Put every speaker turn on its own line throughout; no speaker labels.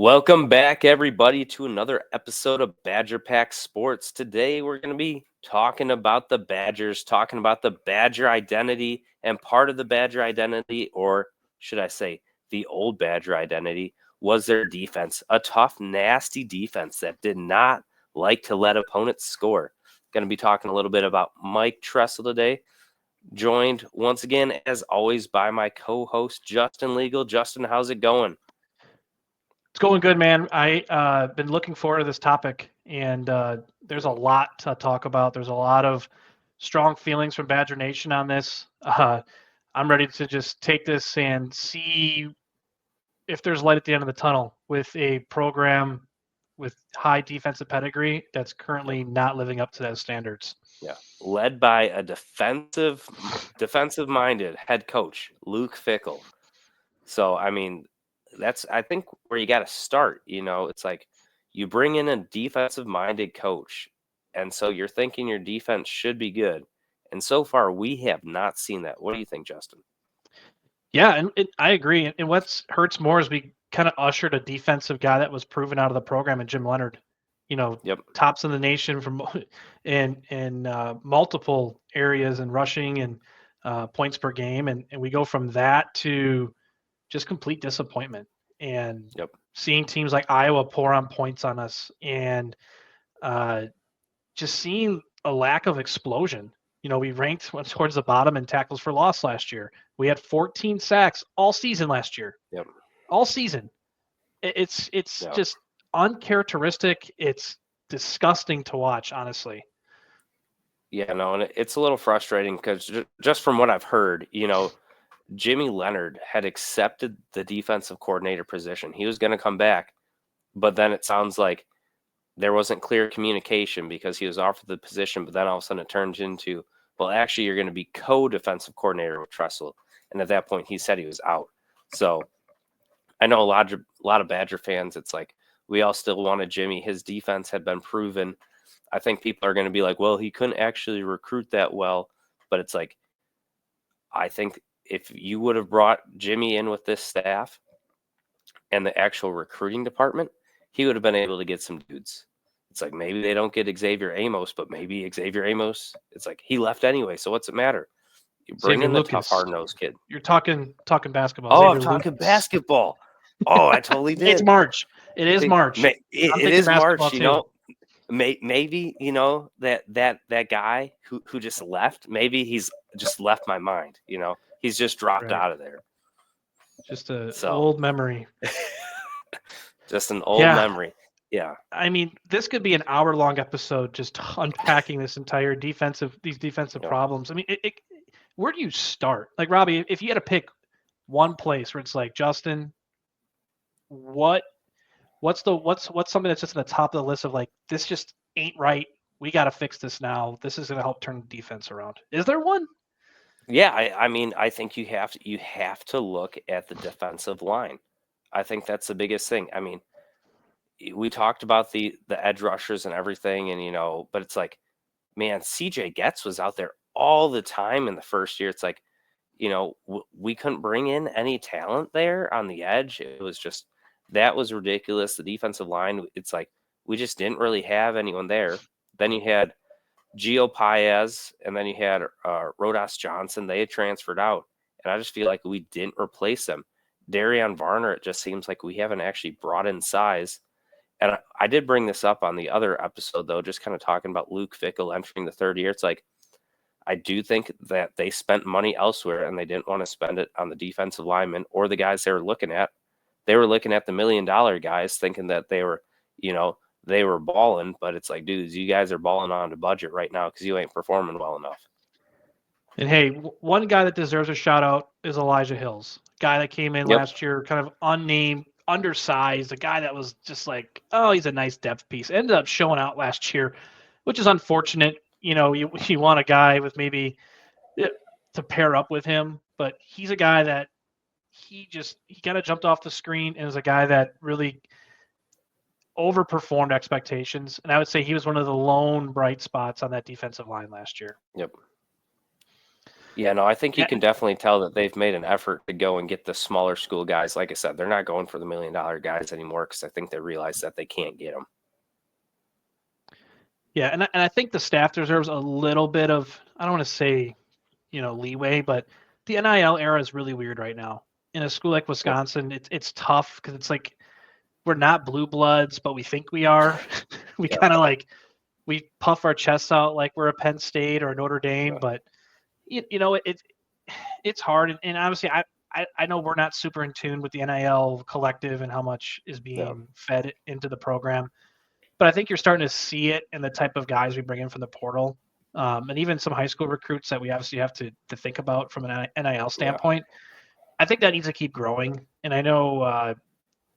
Welcome back, everybody, to another episode of Badger Pack Sports. Today, we're going to be talking about the Badgers, talking about the Badger identity, and part of the Badger identity, or should I say, the old Badger identity, was their defense. A tough, nasty defense that did not like to let opponents score. Going to be talking a little bit about Mike Tressel today, joined once again, as always, by my co-host, Justin Legal. Justin, how's it going?
It's going good, man. I've been looking forward to this topic, and there's a lot to talk about. There's a lot of strong feelings from Badger Nation on this. I'm ready to just take this and see if there's light at the end of the tunnel with a program with high defensive pedigree that's currently not living up to those standards.
Yeah, led by a defensive-minded head coach, Luke Fickell. So, I mean, that's I think where you got to start. It's like you bring in a defensive-minded coach, and so you're thinking your defense should be good. And so far, we have not seen that. What do you think, Justin?
Yeah, and I agree. And what hurts more is we kind of ushered a defensive guy that was proven out of the program in Jim Leonard.
Yep.
Tops in the nation from in multiple areas in rushing and points per game, and we go from that to just complete disappointment and
Yep.
seeing teams like Iowa pour on points on us and just seeing a lack of explosion. We ranked towards the bottom in tackles for loss last year. We had 14 sacks all season last year.
Yep.
All season. It's
Yep.
just uncharacteristic. It's disgusting to watch, honestly.
Yeah, no, and it's a little frustrating because just from what I've heard, Jimmy Leonard had accepted the defensive coordinator position. He was going to come back, but then it sounds like there wasn't clear communication because he was offered the position, but then all of a sudden it turned into, well, actually, you're going to be co-defensive coordinator with Tressel. And at that point, he said he was out. So I know a lot of Badger fans, it's like we all still wanted Jimmy. His defense had been proven. I think people are going to be like, well, he couldn't actually recruit that well. But it's like, I think if you would have brought Jimmy in with this staff and the actual recruiting department, he would have been able to get some dudes. It's like maybe they don't get Xavier Amos, but maybe Xavier Amos, it's like he left anyway. So what's it matter? You bring
Xavier
in the
Lucas.
tough, hard-nosed kid.
You're talking basketball.
Oh,
Xavier
I'm talking
Lucas.
basketball. Oh, I totally did.
It's March. It is March.
It is March,
too.
Maybe that guy who just left. Maybe he's just left my mind. He's just dropped out of there.
Just old memory.
Just an old memory. Yeah.
I mean, this could be an hour-long episode just unpacking these defensive problems. I mean, where do you start? Like, Robbie, if you had to pick one place where it's like, Justin, what's something that's just at the top of the list of like, this just ain't right. We got to fix this now. This is going to help turn the defense around. Is there one?
Yeah, I mean, I think you have to look at the defensive line. I think that's the biggest thing. I mean, we talked about the edge rushers and everything, and but it's like, man, CJ Getz was out there all the time in the first year. It's like, we couldn't bring in any talent there on the edge. It was just, that was ridiculous. The defensive line, it's like, we just didn't really have anyone there. Then you had Gio Paez, and then you had Rodas Johnson. They had transferred out, and I just feel like we didn't replace them. Darian Varner, it just seems like we haven't actually brought in size. And I did bring this up on the other episode, though, just kind of talking about Luke Fickell entering the third year. It's like, I do think that they spent money elsewhere and they didn't want to spend it on the defensive linemen or the guys they were looking at. They were looking at the $1 million guys thinking that they were, they were balling, but it's like, dudes, you guys are balling on the budget right now because you ain't performing well enough.
And hey, one guy that deserves a shout out is Elijah Hills, guy that came in last year, kind of unnamed, undersized, a guy that was just like, oh, he's a nice depth piece. Ended up showing out last year, which is unfortunate. You want a guy with maybe to pair up with him, but he's a guy that he kind of jumped off the screen and is a guy that really overperformed expectations. And I would say he was one of the lone bright spots on that defensive line last year.
Yep. Yeah, no, I think you can definitely tell that they've made an effort to go and get the smaller school guys. Like I said, they're not going for the $1 million guys anymore because I think they realize that they can't get them.
Yeah, and I think the staff deserves a little bit of, I don't want to say, leeway, but the NIL era is really weird right now. In a school like Wisconsin, it's tough because it's like we're not blue bloods, but we think we are. We kind of like we puff our chests out like we're a Penn State or a Notre Dame, but it's hard, and obviously I know we're not super in tune with the NIL collective and how much is being fed into the program, but I think you're starting to see it in the type of guys we bring in from the portal, and even some high school recruits that we obviously have to think about from an NIL standpoint. I think that needs to keep growing, and I know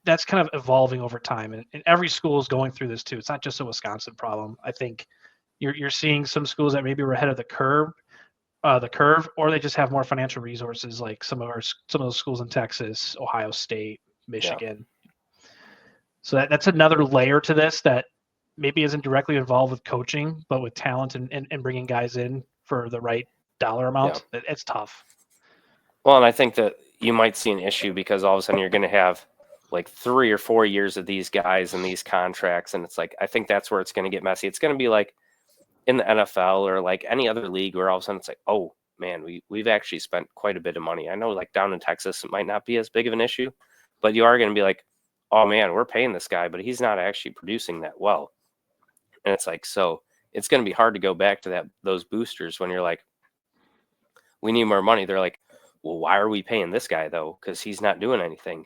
that's kind of evolving over time, and every school is going through this too. It's not just a Wisconsin problem. I think you're seeing some schools that maybe were ahead of the curve, or they just have more financial resources, like some of those schools in Texas, Ohio State, Michigan. So that's another layer to this that maybe isn't directly involved with coaching, but with talent and bringing guys in for the right dollar amount. It's tough.
Well, and I think that you might see an issue because all of a sudden you're going to have like 3 or 4 years of these guys and these contracts. And it's like, I think that's where it's going to get messy. It's going to be like in the NFL or like any other league where all of a sudden it's like, oh man, we've actually spent quite a bit of money. I know like down in Texas, it might not be as big of an issue, but you are going to be like, oh man, we're paying this guy, but he's not actually producing that well. And it's like, so it's going to be hard to go back to those boosters when you're like, we need more money. They're like, well, why are we paying this guy though? Because he's not doing anything.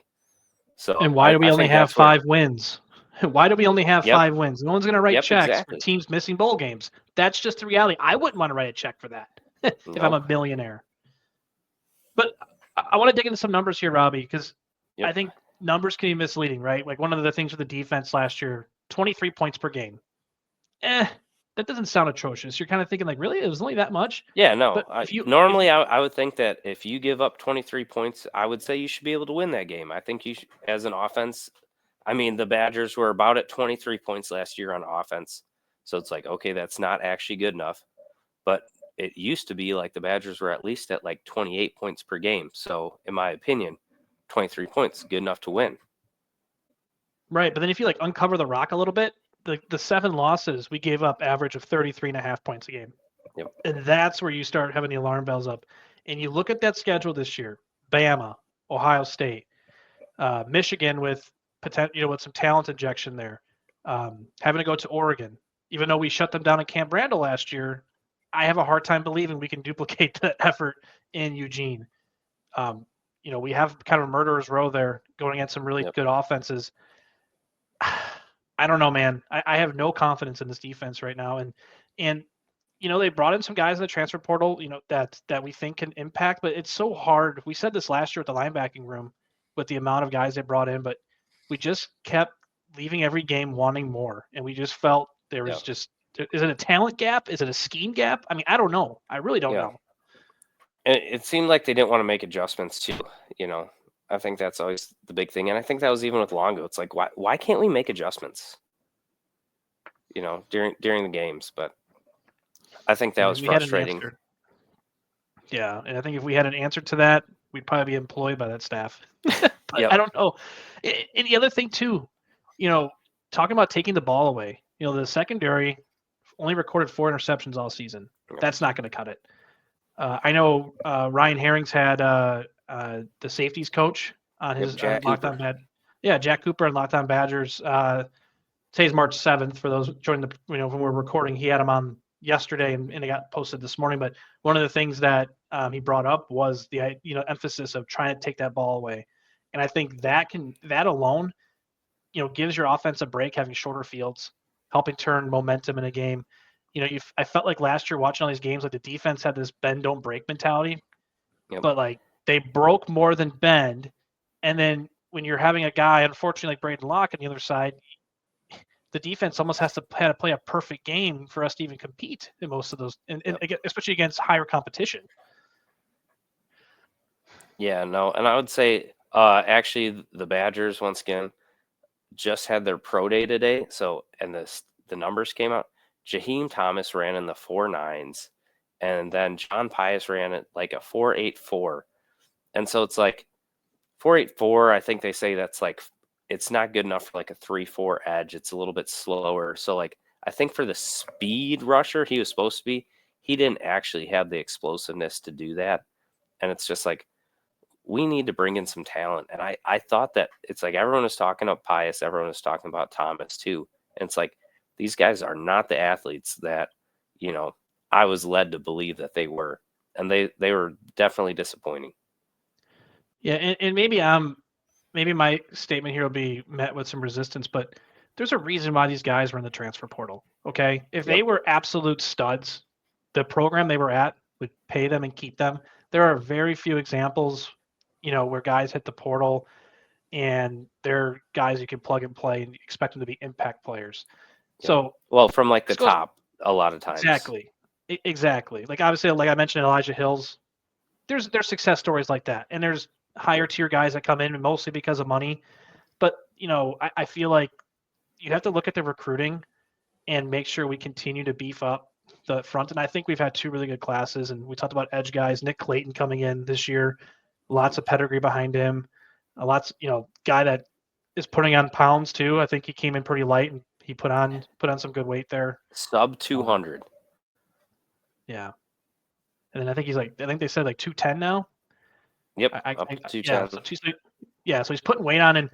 So
and why do we only have 5 wins? Why do we only have 5 wins? No one's going to write checks for teams missing bowl games. That's just the reality. I wouldn't want to write a check for that if I'm a billionaire. But I want to dig into some numbers here, Robbie, because I think numbers can be misleading, right? Like one of the things with the defense last year, 23 points per game. That doesn't sound atrocious. You're kind of thinking like, really? It was only that much?
Yeah, no. I would think that if you give up 23 points, I would say you should be able to win that game. I think you should, as an offense. I mean, the Badgers were about at 23 points last year on offense. So it's like, okay, that's not actually good enough. But it used to be like the Badgers were at least at like 28 points per game. So in my opinion, 23 points, good enough to win.
Right. But then if you like uncover the rock a little bit, the 7 losses, we gave up average of 33.5 points a game. And that's where you start having the alarm bells up. And you look at that schedule this year, Bama, Ohio State, Michigan with potential, with some talent injection there, having to go to Oregon. Even though we shut them down in Camp Randall last year, I have a hard time believing we can duplicate the effort in Eugene. We have kind of a murderer's row there going against some really good offenses. I don't know, man. I have no confidence in this defense right now. And they brought in some guys in the transfer portal, that we think can impact, but it's so hard. We said this last year at the linebacking room with the amount of guys they brought in, but we just kept leaving every game wanting more. And we just felt there was is it a talent gap? Is it a scheme gap? I mean, I don't know. I really don't know.
And it seemed like they didn't want to make adjustments too, I think that's always the big thing. And I think that was even with Longo. It's like, why can't we make adjustments, during the games? But I think that was frustrating.
Yeah. And I think if we had an answer to that, we'd probably be employed by that staff. But I don't know. And the other thing too, talking about taking the ball away, the secondary only recorded 4 interceptions all season. That's not going to cut it. I know Ryan Herring's had the safeties coach on his Locked On Badgers. Yeah, Jack Cooper and Locked On Badgers. Today's March 7th. For those joining when we're recording, he had him on yesterday, and it got posted this morning. But one of the things that he brought up was the emphasis of trying to take that ball away, and I think that alone, gives your offense a break, having shorter fields, helping turn momentum in a game. I felt like last year watching all these games, like the defense had this bend don't break mentality, but like they broke more than bend. And then when you're having a guy, unfortunately, like Braden Locke on the other side, the defense almost had to play a perfect game for us to even compete in most of those, and especially against higher competition.
Yeah, no, and I would say actually the Badgers once again just had their pro day today. So and the numbers came out. Jaheim Thomas ran in the 4.9s, and then John Pius ran it like a 4.84, and so it's like 4.84. I think they say that's like it's not good enough for like a 3.4 edge. It's a little bit slower. So like I think for the speed rusher he was supposed to be, he didn't actually have the explosiveness to do that, and it's just like we need to bring in some talent. And I thought that it's like everyone was talking about Pius, everyone was talking about Thomas too. And it's like these guys are not the athletes that, I was led to believe that they were. And they were definitely disappointing.
Yeah, and maybe my statement here will be met with some resistance, but there's a reason why these guys were in the transfer portal. Okay. If
Yep.
they were absolute studs, the program they were at would pay them and keep them. There are very few examples, where guys hit the portal and they're guys you can plug and play and expect them to be impact players.
Yep.
So
Well, from like the
this goes
top a lot of times.
exactly. Like obviously, like I mentioned, Elijah Hills. There's success stories like that, and there's higher tier guys that come in mostly because of money. But I feel like you have to look at the recruiting and make sure we continue to beef up the front. And I think we've had two really good classes, and we talked about edge guys. Nick Clayton coming in this year, lots of pedigree behind him. Guy that is putting on pounds too. I think he came in pretty light and he put on some good weight there.
Sub 200.
Yeah. And then I think I think they said like 210 now.
Yep. Up to 210.
So he's putting weight on, and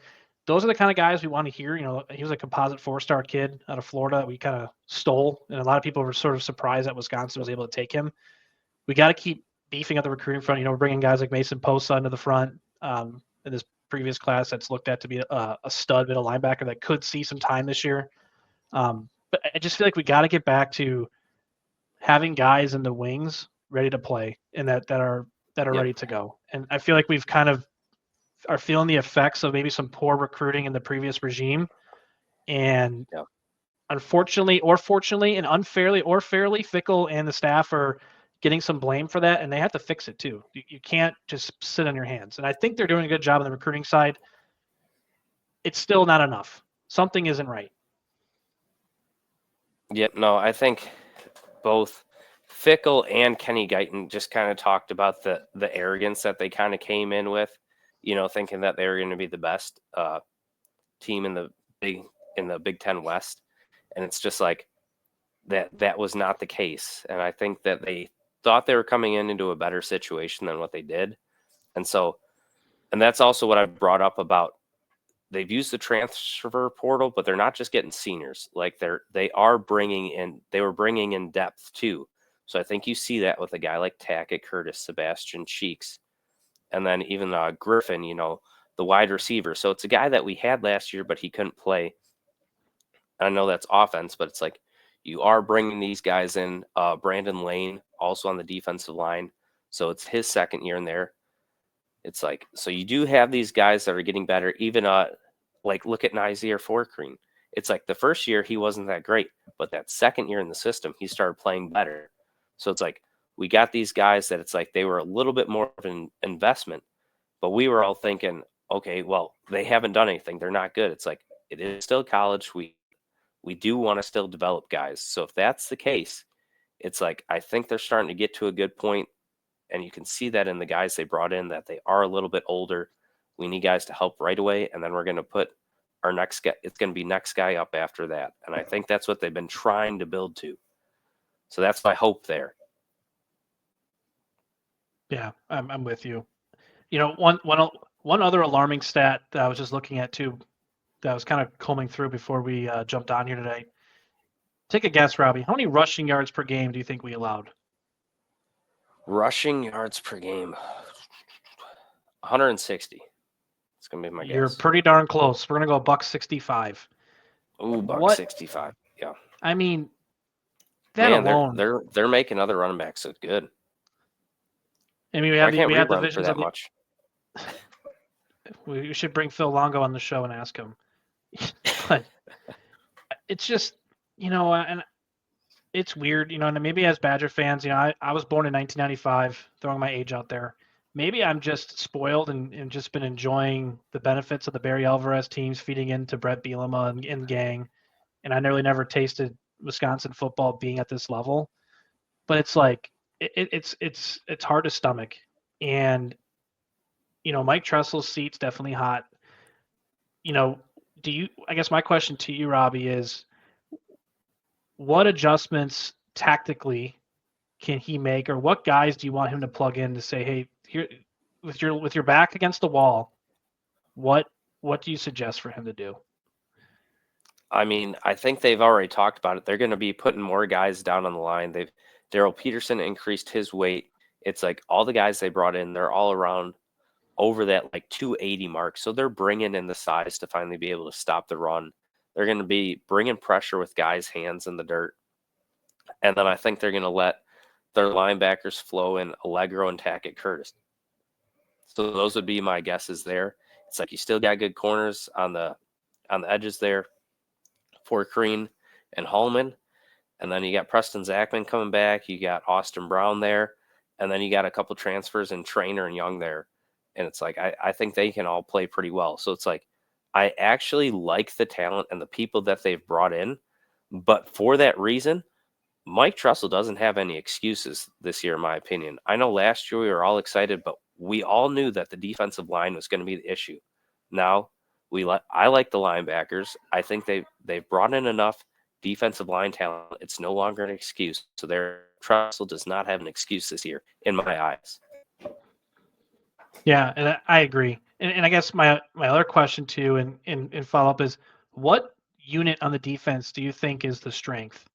those are the kind of guys we want to hear. He was a composite 4-star kid out of Florida that we kind of stole, and a lot of people were sort of surprised that Wisconsin was able to take him. We got to keep beefing up the recruiting front. We're bringing guys like Mason Posa into the front in this previous class that's looked at to be a stud middle linebacker that could see some time this year. But I just feel like we got to get back to having guys in the wings ready to play and that are ready to go. And I feel like we've kind of are feeling the effects of maybe some poor recruiting in the previous regime. And unfortunately or fortunately and unfairly or fairly, Fickle and the staff are getting some blame for that, and they have to fix it too. You can't just sit on your hands. And I think they're doing a good job on the recruiting side. It's still not enough. Something isn't right.
Yep. No, I think both Fickle and Kenny Guyton just kind of talked about the arrogance that they kind of came in with, thinking that they were going to be the best team in the Big Ten West, and it's just like that was not the case. And I think that they thought they were coming into a better situation than what they did, and that's also what I brought up about. They've used the transfer portal, but they're not just getting seniors. Like they were bringing in depth too. So I think you see that with a guy like Tackett, Curtis, Sebastian Cheeks, and then even Griffin, the wide receiver. So it's a guy that we had last year, but he couldn't play. I know that's offense, but it's like you are bringing these guys in. Brandon Lane also on the defensive line. So it's his second year in there. It's like, so you do have these guys that are getting better. Even like look at Nizier Forkreen. It's like the first year he wasn't that great, but that second year in the system, he started playing better. So it's like we got these guys that it's like they were a little bit more of an investment, but we were all thinking, okay, well, they haven't done anything. They're not good. It's like it is still college. We do want to still develop guys. So if that's the case, it's like I think they're starting to get to a good point. And you can see that in the guys they brought in that they are a little bit older. We need guys to help right away. And then we're going to put our next guy. It's going to be next guy up after that. And I think that's what they've been trying to build to. So that's my hope there.
Yeah, I'm with you. One other alarming stat that I was just looking at too, that I was kind of combing through before we jumped on here today. Take a guess, Robbie. How many rushing yards per game do you think we allowed?
Rushing yards per game, 160. It's gonna be my guess.
You're pretty darn close. We're gonna go $165.
Ooh, $165. Yeah.
I mean, that alone.
They're making other running backs look good.
I mean, we have the visions of much. We should bring Phil Longo on the show and ask him. But it's just, and it's weird, and maybe as Badger fans, I was born in 1995, throwing my age out there. Maybe I'm just spoiled and just been enjoying the benefits of the Barry Alvarez teams feeding into Brett Bielema and gang. And I never tasted Wisconsin football being at this level. But it's like it's hard to stomach. And Mike Tressel's seat's definitely hot. I guess my question to you, Robbie, is what adjustments tactically can he make, or what guys do you want him to plug in to say, hey, here with your back against the wall, what do you suggest for him to do?
I mean, I think they've already talked about it. They're going to be putting more guys down on the line. Daryl Peterson increased his weight. It's like all the guys they brought in, they're all around over that like 280 mark. So they're bringing in the size to finally be able to stop the run. They're going to be bringing pressure with guys' hands in the dirt. And then I think they're going to let their linebackers flow in Allegro and Tackett Curtis. So those would be my guesses there. It's like you still got good corners on the edges there for Crean and Hallman. And then you got Preston Zachman coming back. You got Austin Brown there. And then you got a couple transfers in Trainer and Young there. And it's like, I think they can all play pretty well. So it's like, I actually like the talent and the people that they've brought in. But for that reason, Mike Tressel doesn't have any excuses this year, in my opinion. I know last year we were all excited, but we all knew that the defensive line was going to be the issue. Now, I like the linebackers. I think they've brought in enough defensive line talent. It's no longer an excuse. So Tressel does not have an excuse this year, in my eyes.
Yeah, and I agree. And I guess my other question too, and follow up is, what unit on the defense do you think is the strength?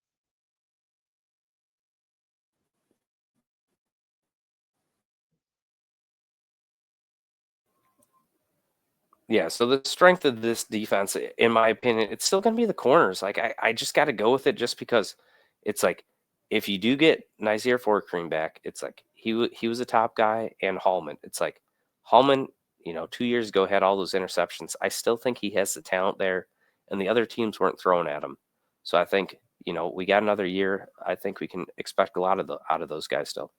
Yeah, so the strength of this defense, in my opinion, it's still going to be the corners. Like, I just got to go with it just because it's like, if you do get Nizier Fortgreen back, it's like he was a top guy, and Hallman. It's like Hallman, 2 years ago had all those interceptions. I still think he has the talent there, and the other teams weren't throwing at him. So I think, we got another year. I think we can expect a lot out of those guys still.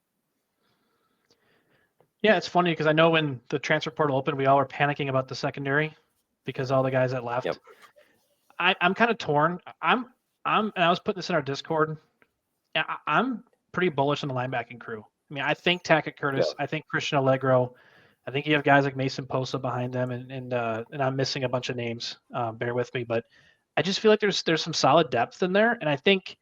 Yeah, it's funny because I know when the transfer portal opened, we all were panicking about the secondary because all the guys that left.
Yep.
I'm kind of torn. And I was putting this in our Discord. I'm pretty bullish on the linebacking crew. I mean, I think Tackett Curtis, I think Christian Allegro, I think you have guys like Mason Posa behind them, and I'm missing a bunch of names. Bear with me, but I just feel like there's some solid depth in there, and I think,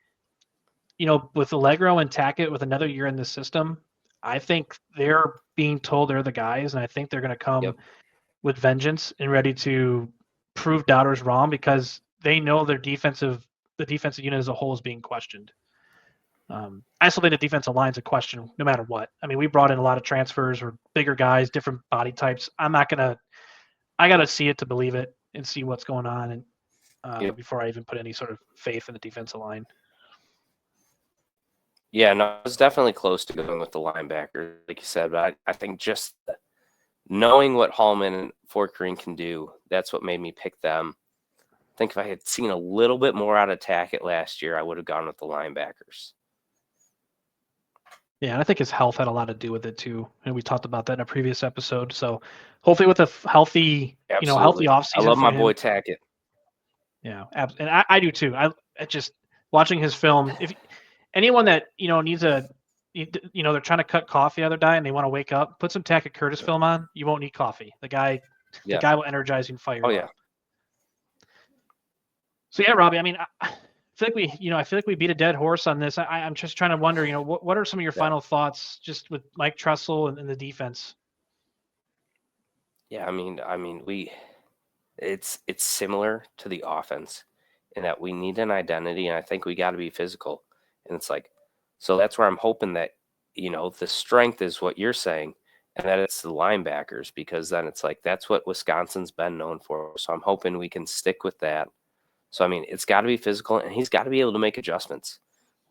with Allegro and Tackett with another year in the system, I think they're being told they're the guys, and I think they're going to come with vengeance and ready to prove doubters wrong because they know the defensive unit as a whole is being questioned. I still think the defensive line's a question no matter what. I mean, we brought in a lot of transfers or bigger guys, different body types. I got to see it to believe it and see what's going on and before I even put any sort of faith in the defensive line.
Yeah, no, I was definitely close to going with the linebacker, like you said, but I think just knowing what Hallman and Fortgreen can do, that's what made me pick them. I think if I had seen a little bit more out of Tackett last year, I would have gone with the linebackers.
Yeah, and I think his health had a lot to do with it too, and we talked about that in a previous episode. So hopefully, with a healthy, healthy offseason.
I love my
him.
boy Tackett.
Yeah, and I do too. I just watching his film. If anyone that needs they're trying to cut coffee the other day and they want to wake up, put some Tackett Curtis film on. You won't need coffee. The guy will energize you and fire you up. So yeah, Robbie. I mean, I feel like we beat a dead horse on this. I'm just trying to wonder, what are some of your final thoughts just with Mike Tressel and the defense?
Yeah, I mean, it's similar to the offense in that we need an identity, and I think we got to be physical. And it's like, so that's where I'm hoping that, the strength is what you're saying, and that it's the linebackers, because then it's like, that's what Wisconsin's been known for. So I'm hoping we can stick with that. So, I mean, it's got to be physical, and he's got to be able to make adjustments.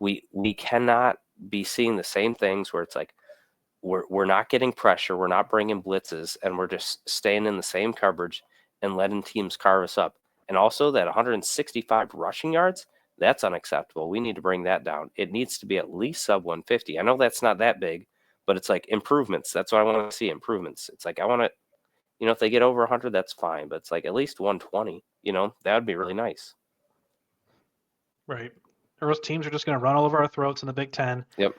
We cannot be seeing the same things where it's like, we're not getting pressure, we're not bringing blitzes, and we're just staying in the same coverage and letting teams carve us up. And also that 165 rushing yards, that's unacceptable. We need to bring that down. It needs to be at least sub 150. I know that's not that big, but it's like improvements. That's what I want to see, improvements. It's like I want to, if they get over 100, that's fine, but it's like at least 120, that would be really nice.
Right. Those teams are just going to run all over our throats in the Big Ten.
Yep.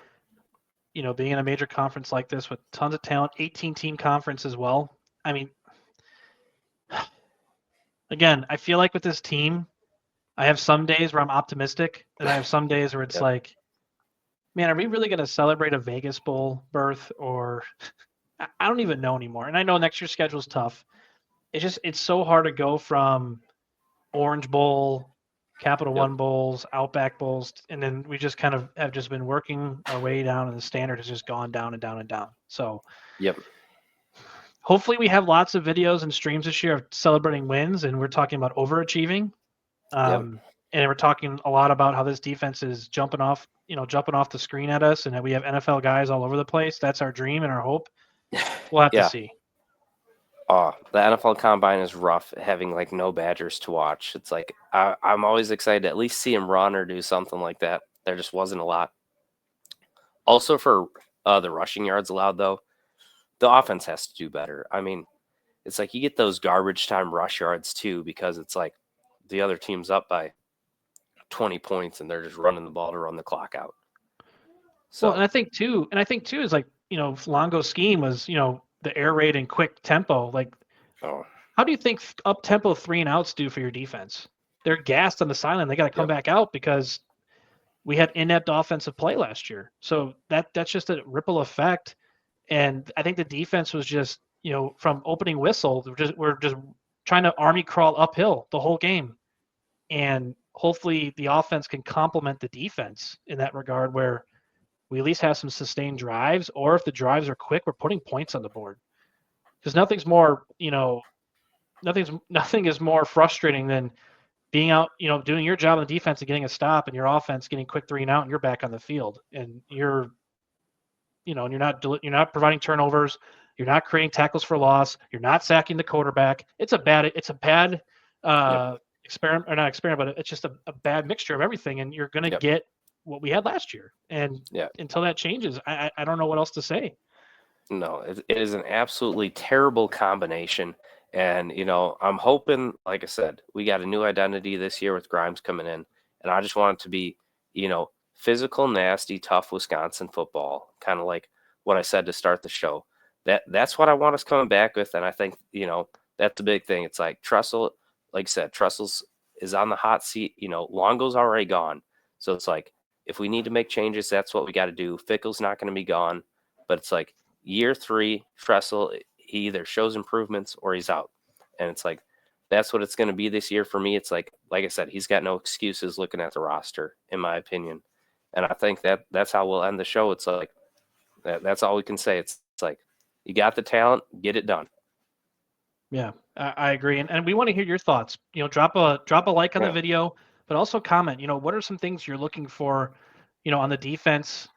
being in a major conference like this with tons of talent, 18-team conference as well. I mean, again, I feel like with this team, I have some days where I'm optimistic, and I have some days where it's
Yep.
like, man, are we really going to celebrate a Vegas Bowl berth? Or I don't even know anymore. And I know next year's schedule is tough. It's so hard to go from Orange Bowl, Capital One Bowls, Outback Bowls, and then we just kind of have just been working our way down, and the standard has just gone down and down and down. So hopefully we have lots of videos and streams this year of celebrating wins, and we're talking about overachieving. And we're talking a lot about how this defense is jumping off the screen at us, and that we have NFL guys all over the place. That's our dream and our hope. We'll have to see.
Oh, the NFL Combine is rough, having like no Badgers to watch. It's like I'm always excited to at least see him run or do something like that. There just wasn't a lot. Also, for the rushing yards allowed, though, the offense has to do better. I mean, it's like you get those garbage time rush yards too, because it's like the other team's up by 20 points and they're just running the ball to run the clock out. So,
well, and I think too is like, Longo's scheme was, the air raid and quick tempo. Like, how do you think up tempo 3 and outs do for your defense? They're gassed on the sideline. They got to come back out because we had inept offensive play last year. So that's just a ripple effect. And I think the defense was just, from opening whistle, we're just trying to army crawl uphill the whole game. And hopefully the offense can complement the defense in that regard, where we at least have some sustained drives, or if the drives are quick, we're putting points on the board. Because nothing is more frustrating than being out, doing your job on the defense and getting a stop, and your offense getting quick 3 and out, and you're back on the field, and you're not providing turnovers, you're not creating tackles for loss, you're not sacking the quarterback. It's a bad experiment, or not experiment, but it's just a bad mixture of everything, and you're going to get what we had last year. And until that changes, I don't know what else to say.
No, it is an absolutely terrible combination. And, I'm hoping, like I said, we got a new identity this year with Grimes coming in. And I just want it to be, physical, nasty, tough Wisconsin football, kind of like what I said to start the show. That's what I want us coming back with. And I think, that's the big thing. It's like Tressel, like I said, Tressel's is on the hot seat. Longo's already gone. So it's like, if we need to make changes, that's what we got to do. Fickle's not going to be gone. But it's like year 3, Tressel, he either shows improvements or he's out. And it's like, that's what it's going to be this year for me. It's like I said, he's got no excuses looking at the roster, in my opinion. And I think that's how we'll end the show. It's like, that's all we can say. It's like, you got the talent, get it done.
Yeah, I agree. And we want to hear your thoughts. Drop a like on the video, but also comment, what are some things you're looking for, on the defense?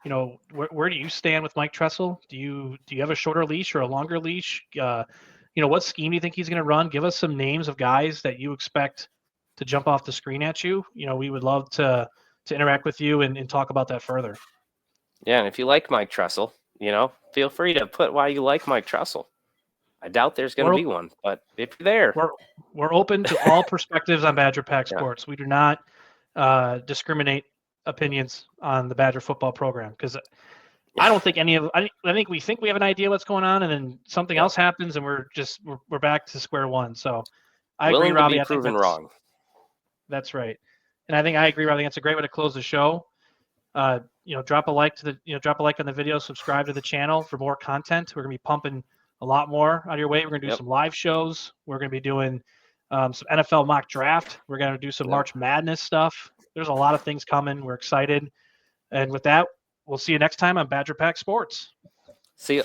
Where do you stand with Mike Tressel? Do you have a shorter leash or a longer leash? What scheme do you think he's going to run? Give us some names of guys that you expect to jump off the screen at you. We would love to interact with you and talk about that further.
Yeah, and if you like Mike Tressel, feel free to put why you like Mike Tressel. I doubt there's going to be one, but if you're there,
we're open to all perspectives on Badger Pack Sports. We do not discriminate opinions on the Badger football program, because I don't think I think we think we have an idea what's going on, and then something else happens, and we're back to square one. So I agree, Robbie.
I think proven wrong.
That's right, and I agree, Robbie. That's a great way to close the show. Drop a like on the video, subscribe to the channel for more content. We're gonna be pumping a lot more out of your way. We're going to do some live shows. We're going to be doing some NFL mock draft. We're going to do some March Madness stuff. There's a lot of things coming. We're excited. And with that, we'll see you next time on Badger Pack Sports.
See you.